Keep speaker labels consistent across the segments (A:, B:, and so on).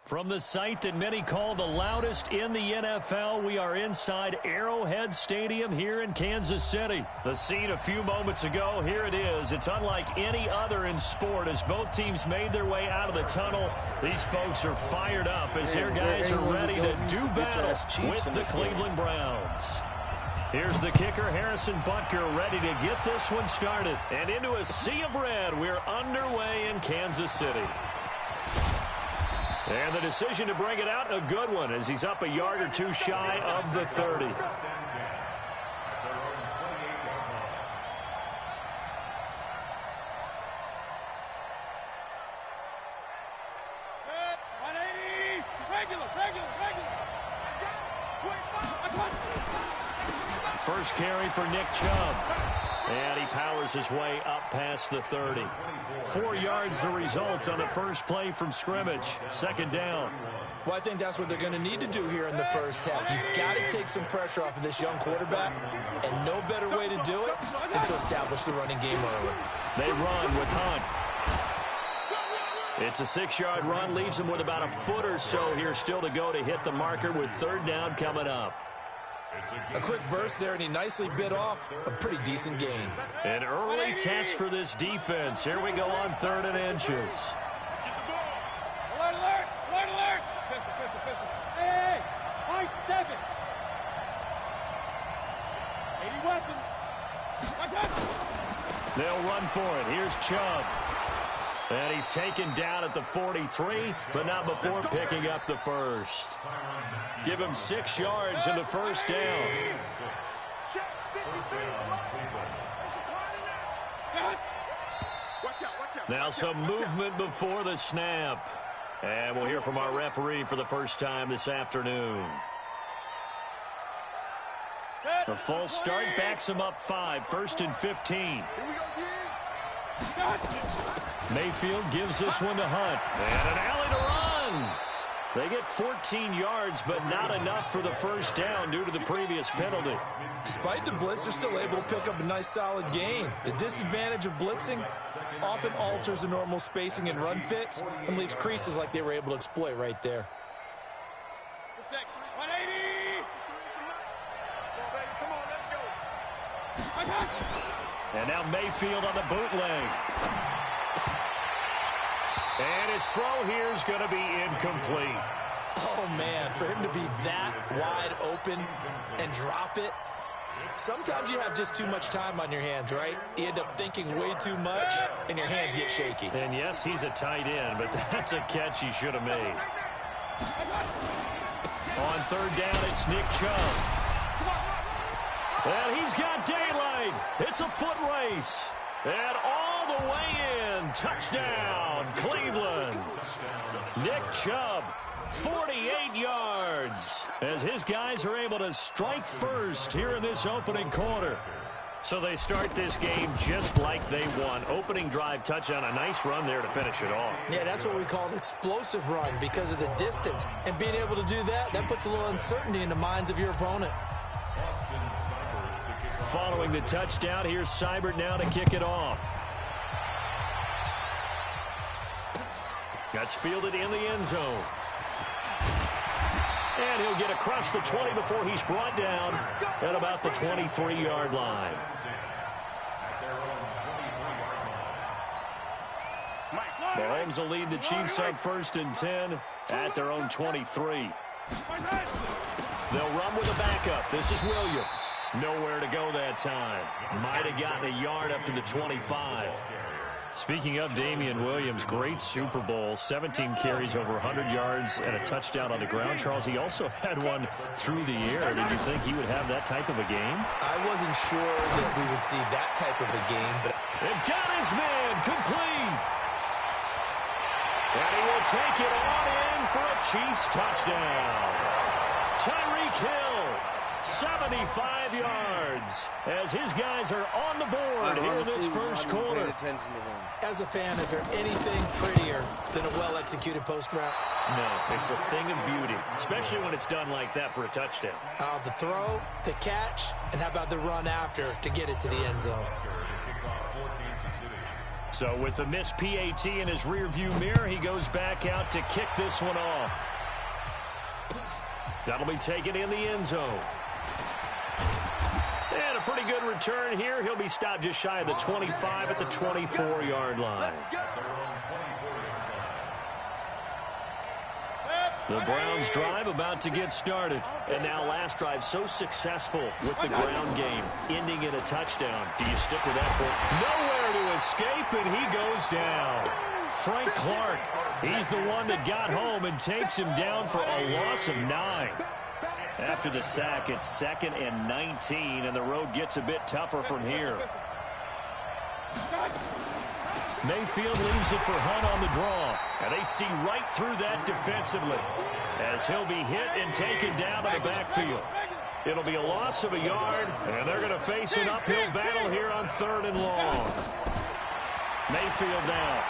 A: From the site that many call the loudest in the NFL, we are inside Arrowhead Stadium here in Kansas City. The scene a few moments ago, here it is. It's unlike any other in sport as both teams made their way out of the tunnel. These folks are fired up as their guys are ready to do battle with the Cleveland Browns. Here's the kicker, Harrison Butker, ready to get this one started. And into a sea of red, we're underway in Kansas City. And the decision to bring it out, a good one, as he's up a yard or two shy of the 30. First carry for Nick Chubb. And he powers his way up past the 30. 4 yards the result on the first play from scrimmage. Second down.
B: Well, I think that's what they're going to need to do here in the first half. You've got to take some pressure off of this young quarterback, and no better way to do it than to establish the running game early.
A: They run with Hunt. It's a 6-yard run, leaves him with about a foot or so here still to go to hit the marker with third down coming up.
B: A quick burst there, and he nicely bit off a pretty decent gain.
A: An early test for this defense. Here we go on 3rd and inches.
C: Alert, alert, alert, alert. Hey, high 7. 80 weapons.
A: They'll run for it. Here's Chubb. And he's taken down at the 43, but not before picking up the first. Give him 6 yards in the first down. Now some movement before the snap. And we'll hear from our referee for the first time this afternoon. The false start backs him up 5, 1st and 15. Mayfield gives this one to Hunt. And an alley to run. They get 14 yards, but not enough for the first down due to the previous penalty.
B: Despite the blitz, they're still able to pick up a nice solid gain. The disadvantage of blitzing often alters the normal spacing and run fits and leaves creases like they were able to exploit right there.
C: 180. Come on, let's go.
A: And now Mayfield on the bootleg. And his throw here is going to be incomplete.
B: Oh, man, for him to be that wide open and drop it. Sometimes you have just too much time on your hands, right? You end up thinking way too much, and your hands get shaky.
A: And, yes, he's a tight end, but that's a catch he should have made. On 3rd down, it's Nick Chubb. And he's got daylight. It's a foot race. And all the way in. Touchdown, Cleveland. Nick Chubb, 48 yards. As his guys are able to strike first here in this opening quarter. So they start this game just like they won. Opening drive touchdown, a nice run there to finish it off.
B: Yeah, that's what we call an explosive run because of the distance. And being able to do that, that puts a little uncertainty in the minds of your opponent.
A: Following the touchdown, here's Seibert now to kick it off. That's fielded in the end zone. And he'll get across the 20 before he's brought down at about the 23-yard line. Mahomes will lead the Chiefs up 1st and 10 at their own 23. They'll run with a backup. This is Williams. Nowhere to go that time. Might have gotten a yard up to the 25. Speaking of Damian Williams, great Super Bowl. 17 carries, over 100 yards, and a touchdown on the ground. Charles, he also had one through the air. Did you think he would have that type of a game?
B: I wasn't sure that we would see that type of a game, but
A: They've got his man complete. And he will take it on in for a Chiefs touchdown. Tyreek Hill, 75 yards, as his guys are on the board here in this first quarter.
B: As a fan, is there anything prettier than a well-executed post route?
A: No, it's a thing of beauty, especially when it's done like that for a touchdown.
B: The throw, the catch, and how about the run after to get it to the end zone?
A: So with the missed PAT in his rearview mirror, he goes back out to kick this one off. That'll be taken in the end zone. And a pretty good return here. He'll be stopped just shy of the 25 at the 24-yard line. The Browns drive about to get started. And now last drive so successful with the ground game, ending in a touchdown. Do you stick with that for nowhere to escape, and he goes down. Frank Clark, he's the one that got home and takes him down for a loss of 9. After the sack, it's 2nd and 19, and the road gets a bit tougher from here. Mayfield leaves it for Hunt on the draw, and they see right through that defensively as he'll be hit and taken down in the backfield. It'll be a loss of a yard, and they're going to face an uphill battle here on 3rd and long. Mayfield down.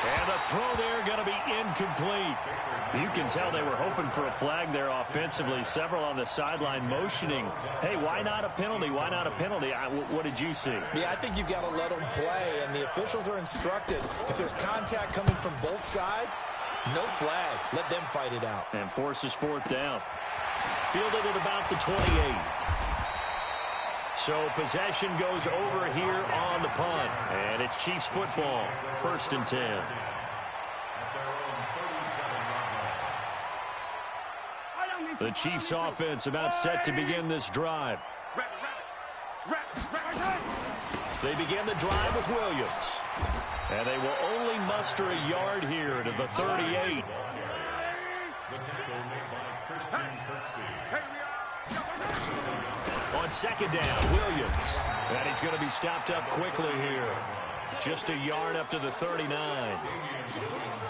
A: And the throw there going to be incomplete. You can tell they were hoping for a flag there offensively. Several on the sideline motioning, hey, why not a penalty? Why not a penalty? What did you see?
B: Yeah, I think you've got to let them play, and the officials are instructed. If there's contact coming from both sides, no flag. Let them fight it out.
A: And forces 4th down. Fielded at about the 28. So possession goes over here on the punt. And it's Chiefs football. 1st and 10. The Chiefs offense about set to begin this drive. They begin the drive with Williams. And they will only muster a yard here to the 38. On 2nd down, Williams. And he's going to be stopped up quickly here. Just a yard up to the 39.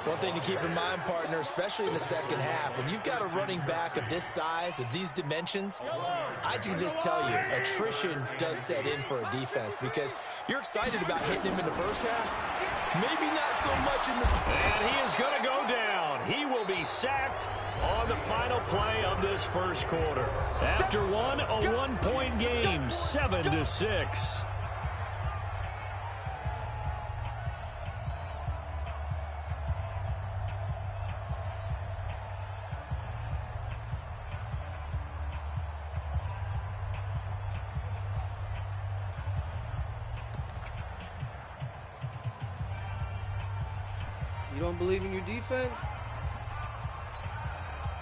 B: One thing to keep in mind, partner, especially in the second half, when you've got a running back of this size, of these dimensions, I can just tell you, attrition does set in for a defense because you're excited about hitting him in the first half. Maybe not so much in this.
A: And he is going to go down. He will be sacked on the final play of this first quarter. After a one-point game, 7-6.
D: You don't believe in your defense?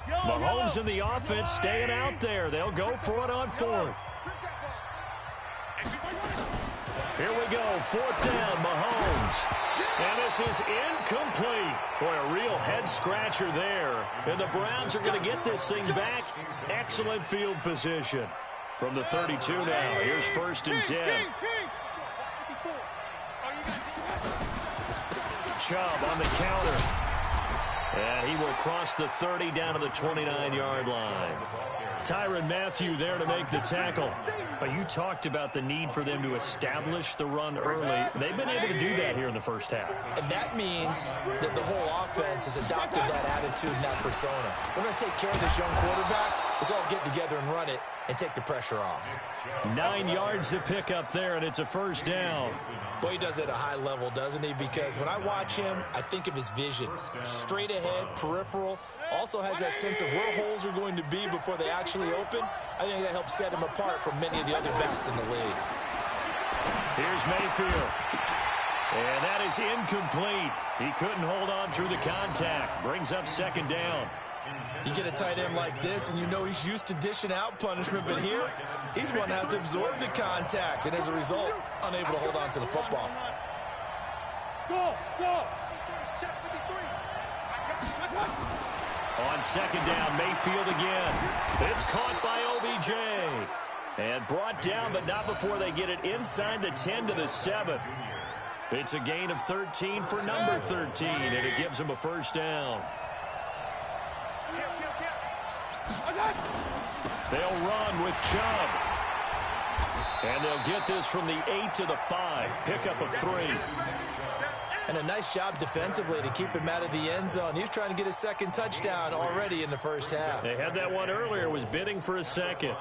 A: Mahomes in the offense staying out there. They'll go for it on 4th. Here we go. 4th down, Mahomes. And this is incomplete. Boy, a real head-scratcher there. And the Browns are going to get this thing back. Excellent field position. From the 32 now, here's 1st and 10. Chubb on the counter. And he will cross the 30 down to the 29-yard line. Tyrann Mathieu there to make the tackle. But you talked about the need for them to establish the run early. They've been able to do that here in the first half.
B: And that means that the whole offense has adopted that attitude and that persona. We're going to take care of this young quarterback. Let's all get together and run it and take the pressure off.
A: 9 yards to pick up there, and it's a 1st down.
B: Boy, he does it at a high level, doesn't he? Because when I watch him, I think of his vision. Straight ahead, peripheral. Also has that sense of where holes are going to be before they actually open. I think that helps set him apart from many of the other backs in the league.
A: Here's Mayfield. And that is incomplete. He couldn't hold on through the contact. Brings up 2nd down.
B: You get a tight end like this, and you know he's used to dishing out punishment, but here, he's one that has to absorb the contact, and as a result, unable to hold on to the football.
C: Go, go.
A: On 2nd down, Mayfield again. It's caught by OBJ. And brought down, but not before they get it inside the 10 to the 7. It's a gain of 13 for number 13, and it gives them a 1st down. They'll run with Chubb. And they'll get this from the 8 to the 5. Pickup of 3.
B: And a nice job defensively to keep him out of the end zone. He was trying to get his 2nd touchdown already in the first half.
A: They had that one earlier, was bidding for a 2nd.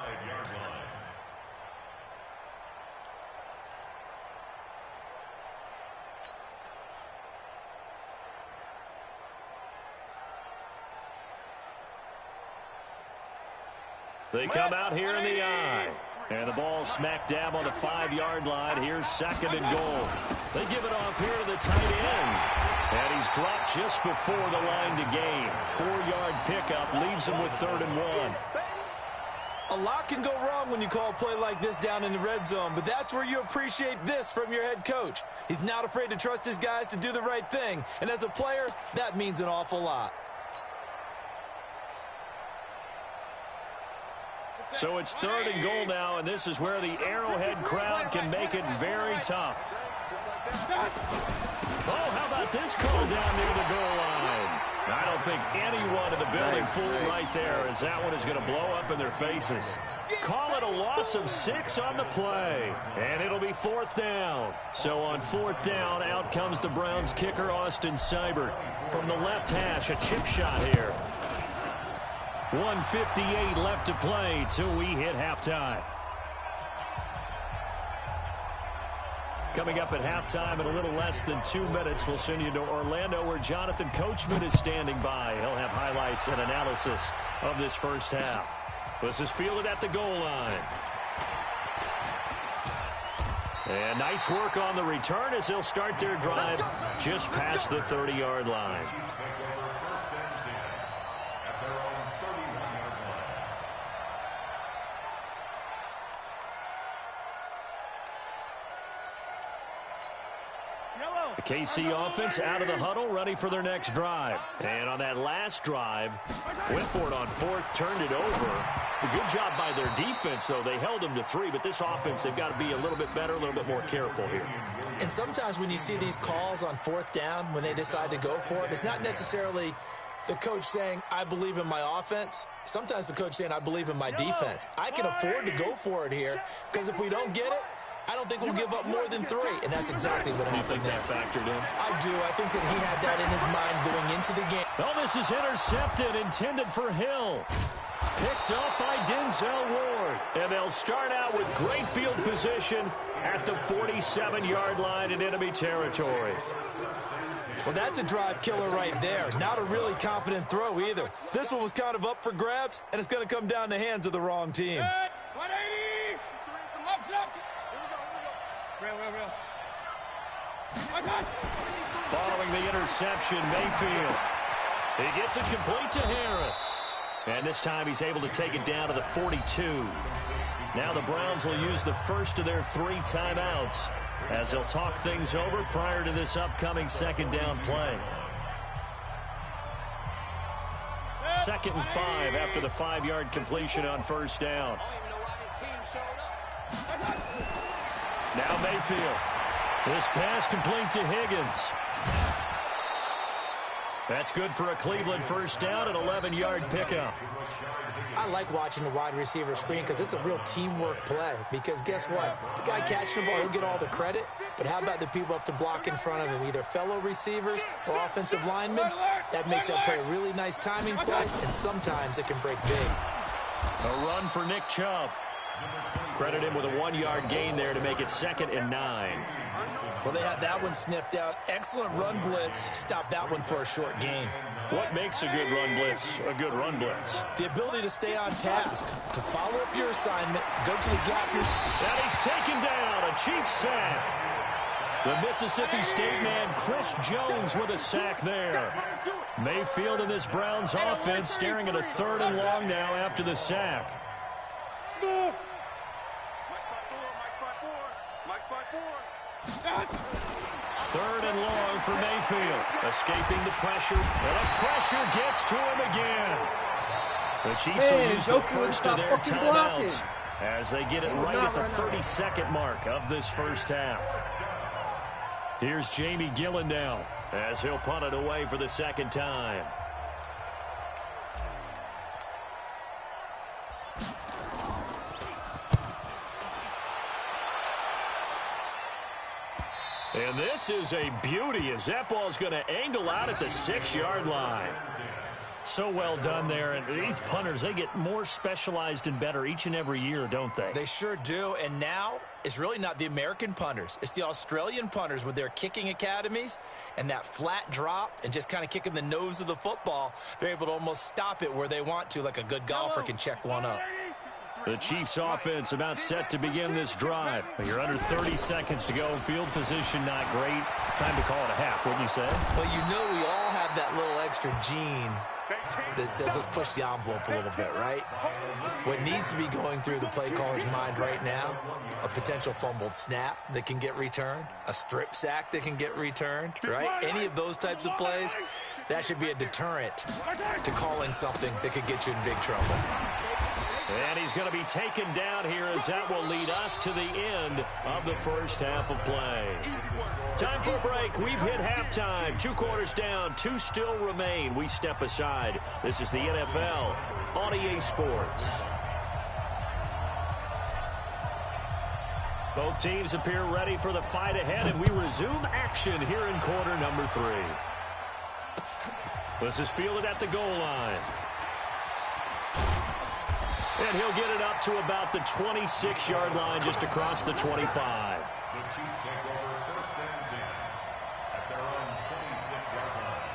A: They come out here in the I. And the ball smack dab on the 5-yard line. Here's 2nd and goal. They give it off here to the tight end. And he's dropped just before the line to gain. 4-yard pickup leaves him with 3rd and 1.
B: A lot can go wrong when you call a play like this down in the red zone, but that's where you appreciate this from your head coach. He's not afraid to trust his guys to do the right thing, and as a player, that means an awful lot.
A: So it's 3rd and goal now, and this is where the Arrowhead crowd can make it very tough. Oh, how about this call down near the goal line? I don't think anyone in the building fooled right there, as that one is going to blow up in their faces. Call it a loss of 6 on the play, and it'll be 4th down. So on 4th down, out comes the Browns kicker, Austin Seibert. From the left hash, a chip shot here. 1:58 left to play till we hit halftime. Coming up at halftime in a little less than 2 minutes, we'll send you to Orlando where Jonathan Coachman is standing by. He'll have highlights and analysis of this first half. This is fielded at the goal line. And nice work on the return as they'll start their drive just past the 30-yard line. The KC offense out of the huddle, ready for their next drive. And on that last drive, went for it on 4th, turned it over. A good job by their defense, though. They held them to 3, but this offense, they've got to be a little bit better, a little bit more careful here.
B: And sometimes when you see these calls on 4th down, when they decide to go for it, it's not necessarily the coach saying, I believe in my offense. Sometimes the coach saying, I believe in my defense. I can afford to go for it here, because if we don't get it, I don't think we'll give up more than 3, and that's exactly what happened there.
A: You think that factored in?
B: I do. I think that he had that in his mind going into the game.
A: Oh, this is intercepted, intended for Hill. Picked up by Denzel Ward. And they'll start out with great field position at the 47-yard line in enemy territory.
B: Well, that's a drive killer right there. Not a really confident throw either. This one was kind of up for grabs, and it's going to come down the hands of the wrong team.
C: 180!
A: Following the interception, Mayfield. He gets it complete to Harris. And this time he's able to take it down to the 42. Now the Browns will use the first of their 3 timeouts as they'll talk things over prior to this upcoming 2nd down play. 2nd and 5 after the 5-yard completion on 1st down. Now Mayfield. This pass complete to Higgins. That's good for a Cleveland 1st down, an 11-yard pickup.
B: I like watching the wide receiver screen because it's a real teamwork play. Because guess what? The guy catching the ball, he'll get all the credit. But how about the people up to block in front of him, either fellow receivers or offensive linemen? That makes that play a really nice timing play, and sometimes it can break big.
A: A run for Nick Chubb. Credit him with a 1-yard gain there to make it 2nd and 9.
B: Well, they had that one sniffed out. Excellent run blitz. Stop that one for a short gain.
A: What makes a good run blitz a good run blitz?
B: The ability to stay on task, to follow up your assignment, go to the gap.
A: And he's taken down, a Chiefs sack. The Mississippi State man, Chris Jones, with a sack there. Mayfield in this Browns offense staring at a 3rd and long now after the sack. 3rd and long for Mayfield. Escaping the pressure. And the pressure gets to him again. The Chiefs will use the first of their timeouts as they get it right at the 32nd mark of this first half. Here's Jamie Gillen now as he'll punt it away for the 2nd time. And this is a beauty as that ball's going to angle out at the 6-yard line. So well done there. And these punters, they get more specialized and better each and every year, don't they?
B: They sure do. And now it's really not the American punters. It's the Australian punters with their kicking academies and that flat drop and just kind of kicking the nose of the football. They're able to almost stop it where they want to, like a good golfer can check one up.
A: The Chiefs offense about set to begin this drive. You're under 30 seconds to go. Field position not great. Time to call it a half, wouldn't you say?
B: Well, you know we all have that little extra gene that says let's push the envelope a little bit, right? What needs to be going through the play caller's mind right now, a potential fumbled snap that can get returned, a strip sack that can get returned, right? Any of those types of plays, that should be a deterrent to calling something that could get you in big trouble.
A: And he's going to be taken down here as that will lead us to the end of the first half of play. Time for a break. We've hit halftime. 2 quarters down. 2 still remain. We step aside. This is the NFL on EA Sports. Both teams appear ready for the fight ahead, and we resume action here in quarter number 3. This is fielded at the goal line. And he'll get it up to about the 26-yard line, just across the 25.
D: The Chiefs take over first and 10 at their own 26-yard line.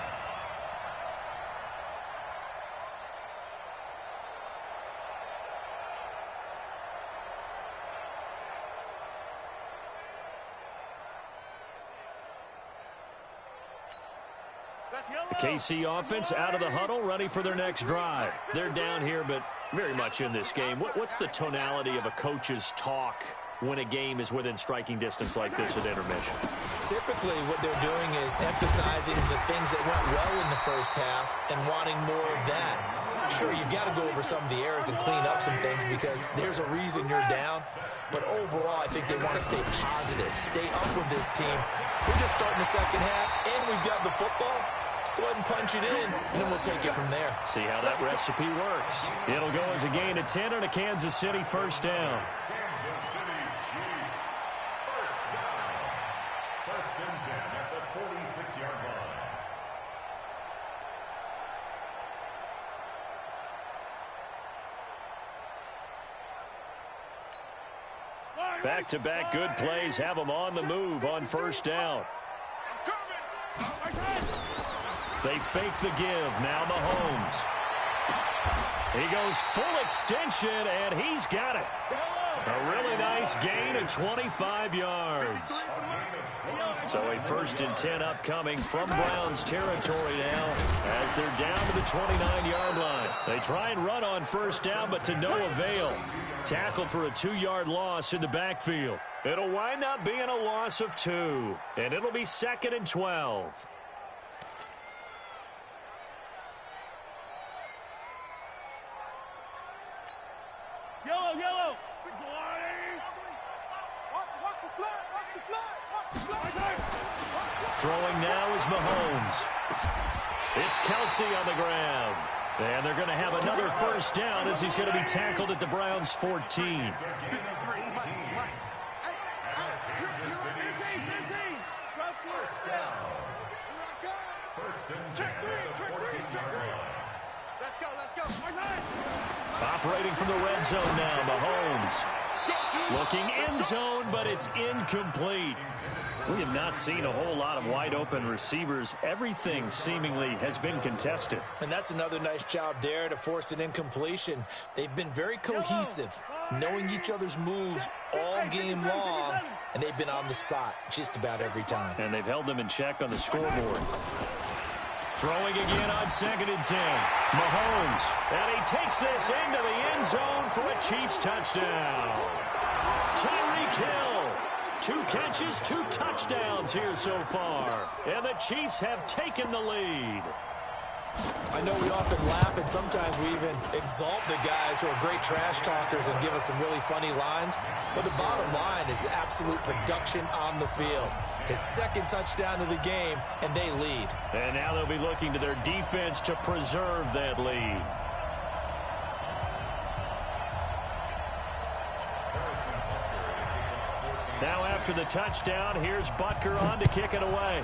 A: The KC offense out of the huddle, ready for their next drive. They're down here, but very much in this game. What's the tonality of a coach's talk when a game is within striking distance like this at intermission?
B: Typically, what they're doing is emphasizing the things that went well in the first half and wanting more of that. Sure, you've got to go over some of the errors and clean up some things because there's a reason you're down. But overall, I think they want to stay positive, stay up with this team. We're just starting the second half, and we've got the football. Let's go ahead and punch it in, and then we'll take it from there.
A: See how that recipe works. It'll go as a gain of 10 on a Kansas City first down.
D: Kansas City Chiefs. First down. First and 10 at the 46-yard line.
A: Back-to-back good plays have them on the move on first down. They fake the give. Now Mahomes. He goes full extension, and he's got it. A really nice gain of 25 yards. So a first and 10 upcoming from Browns territory now as they're down to the 29-yard line. They try and run on first down, but to no avail. Tackled for a 2-yard loss in the backfield. It'll wind up being a loss of 2, and it'll be 2nd and 12.
C: Yellow.
A: Throwing now is Mahomes. It's Kelsey on the ground. And they're going to have another first down as he's going to be tackled at the Browns' 14. Operating from the red zone now, Mahomes. Looking end zone, but it's incomplete. We have not seen a whole lot of wide-open receivers. Everything seemingly has been contested.
B: And that's another nice job there to force an incompletion. They've been very cohesive, knowing each other's moves all game long, and they've been on the spot just about every time.
A: And they've held them in check on the scoreboard. Throwing again on 2nd and 10. Mahomes, and he takes this into the end zone for a Chiefs touchdown. Tyreek Hill. 2 catches, 2 touchdowns here so far. And the Chiefs have taken the lead.
B: I know we often laugh, and sometimes we even exalt the guys who are great trash talkers and give us some really funny lines. But the bottom line is absolute production on the field. His 2nd touchdown of the game, and they lead.
A: And now they'll be looking to their defense to preserve that lead. Now after the touchdown, here's Butker on to kick it away.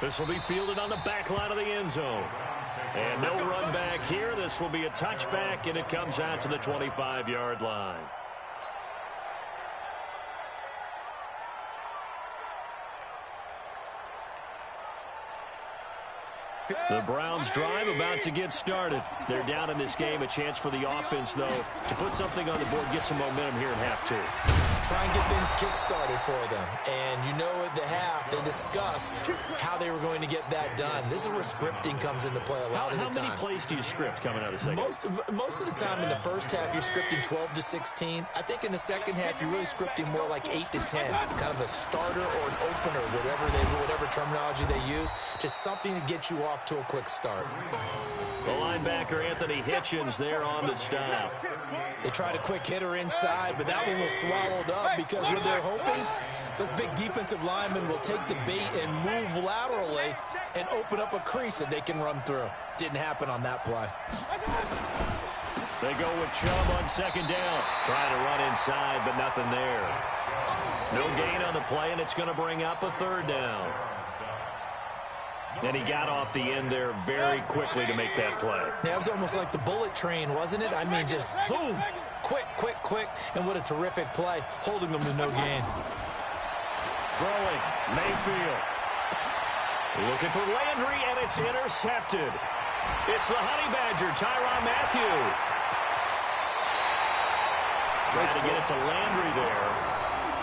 A: This will be fielded on the back line of the end zone. And no run back here. This will be a touchback, and it comes out to the 25-yard line. The Browns drive about to get started. They're down in this game. A chance for the offense, though, to put something on the board, get some momentum here in half two.
B: Try and get things kick-started for them. And you know at the half, they discussed how they were going to get that done. This is where scripting comes into play a lot of the time.
A: How many plays do you script coming out of the second?
B: Most of the time in the first half, you're scripting 12 to 16. I think in the second half, you're really scripting more like 8 to 10. Kind of a starter or an opener, whatever terminology they use. Just something to get you off to a quick start.
A: The linebacker, Anthony Hitchens, there on the stop.
B: They tried a quick hitter inside, but that one was swallowed up because what they're hoping, those big defensive linemen will take the bait and move laterally and open up a crease that they can run through. Didn't happen on that play.
A: They go with Chubb on second down. Trying to run inside, but nothing there. No gain on the play, and it's going to bring up a third down. And he got off the end there very quickly to make that play.
B: Yeah, it was almost like the bullet train, wasn't it? I mean, just zoom, quick, and what a terrific play, holding them to no gain.
A: Throwing, Mayfield. Looking for Landry, and it's intercepted. It's the Honey Badger, Tyrann Mathieu. Trying to get it to Landry there.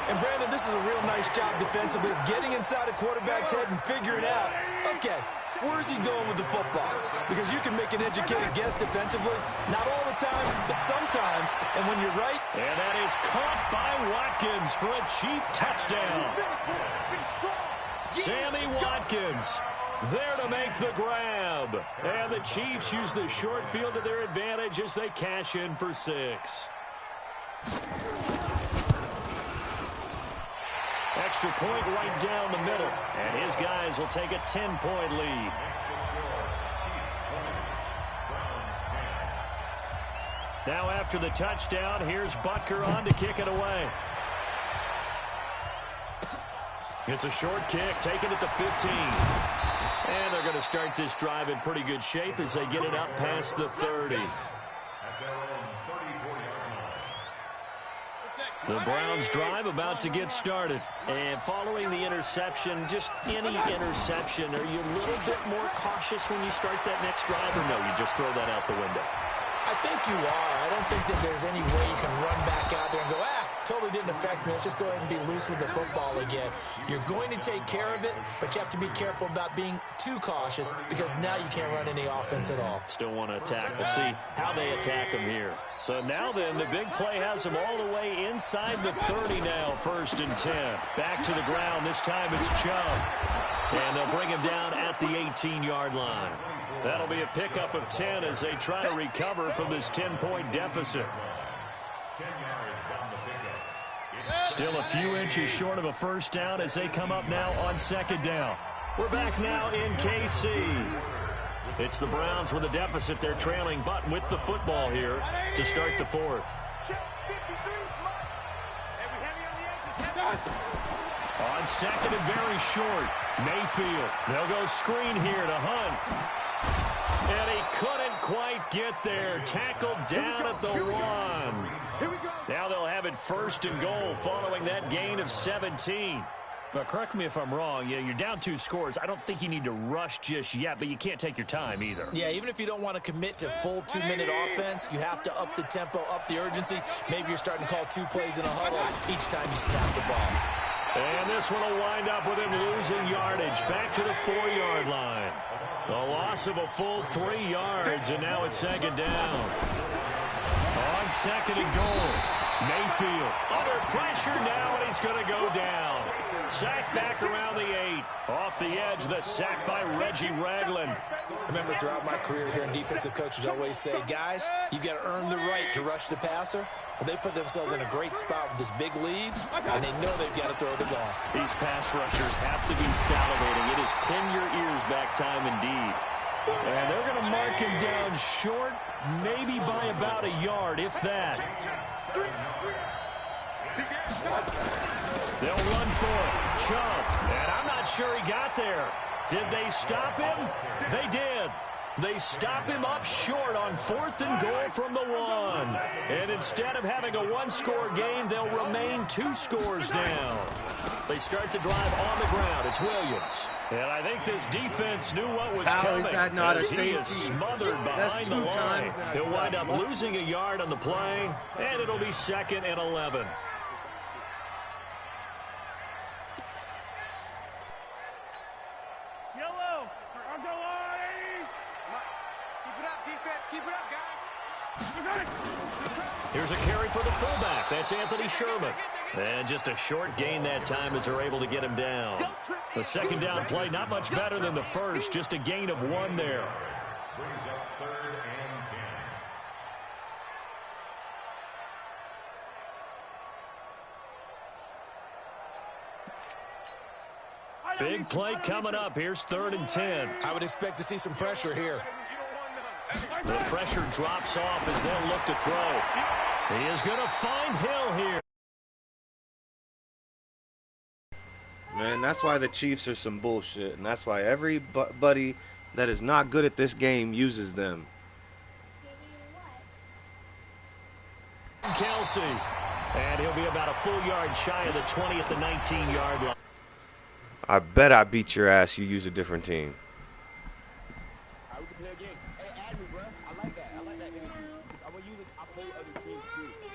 B: And, Brandon, this is a real nice job defensively of getting inside a quarterback's head and figuring out, okay, where's he going with the football? Because you can make an educated guess defensively. Not all the time, but sometimes. And when you're right.
A: And that is caught by Watkins for a Chief touchdown. Sammy Watkins there to make the grab. And the Chiefs use the short field to their advantage as they cash in for 6. Extra point right down the middle. And his guys will take a 10-point lead. Now after the touchdown, here's Butker on to kick it away. It's a short kick, taken at the 15. And they're going to start this drive in pretty good shape as they get it up past the 30. The Browns drive about to get started. And following the interception, just any interception, are you a little bit more cautious when you start that next drive, or no, you just throw that out the window?
B: I think you are. I don't think that there's any way you can run back out there and go, totally didn't affect me. Let's just go ahead and be loose with the football again. You're going to take care of it, but you have to be careful about being too cautious because now you can't run any offense at all.
A: Still want to attack. We'll see how they attack them here. So now then, the big play has them all the way inside the 30 now, 1st and 10. Back to the ground. This time it's Chubb. And they'll bring him down at the 18-yard line. That'll be a pickup of 10 as they try to recover from this 10-point deficit. Still a few inches short of a first down as they come up now on second down. We're back now in KC. It's the Browns with a deficit. They're trailing, but with the football here to start the 4th. On second and very short, Mayfield. They'll go screen here to Hunt. And he couldn't quite get there. Tackled down at the 1. Now they'll have it 1st and goal following that gain of 17. But correct me if I'm wrong. You're down 2 scores. I don't think you need to rush just yet, but you can't take your time either.
B: Yeah, even if you don't want to commit to full 2-minute offense, you have to up the tempo, up the urgency. Maybe you're starting to call 2 plays in a huddle each time you snap the ball.
A: And this one will wind up with him losing yardage. Back to the 4-yard line. The loss of a full 3 yards, and now it's second down. On second and goal, Mayfield under pressure now, and he's going to go down. Sack back around the 8. Off the edge, the sack by Reggie Ragland.
B: I remember throughout my career here in defensive coaches always say, guys, you got to earn the right to rush the passer. Well, they put themselves in a great spot with this big lead, and they know they've got to throw the ball.
A: These pass rushers have to be salivating. It is pin your ears back time indeed. And they're going to mark him down short, maybe by about a yard, if that. They'll run for it. Chubb. And I'm not sure he got there. Did they stop him? They did. They stop him up short on 4th and goal from the 1. And instead of having a one-score game, they'll remain 2 scores down. They start the drive on the ground. It's Williams. And I think this defense knew what was coming.
E: Is that not a
A: as
E: safety?
A: he is smothered behind the line. He'll wind up losing a yard on the play, and it'll be 2nd and 11.
C: Yellow. On the line.
F: Keep it up, defense. Keep it up, guys.
A: Here's a carry for the fullback. That's Anthony Sherman. And just a short gain that time as they're able to get him down. The second down play, not much better than the first. Just a gain of 1 there.
D: Brings up 3rd and 10.
A: Big play coming up. Here's 3rd and 10.
B: I would expect to see some pressure here.
A: The pressure drops off as they'll look to throw. He is going to find Hill here.
E: Man, that's why the Chiefs are some bullshit, and that's why everybody that is not good at this game uses them.
A: Kelsey. And he'll be about a full yard shy of the 20 at the 19-yard line.
E: I bet I beat your ass. You use a different team.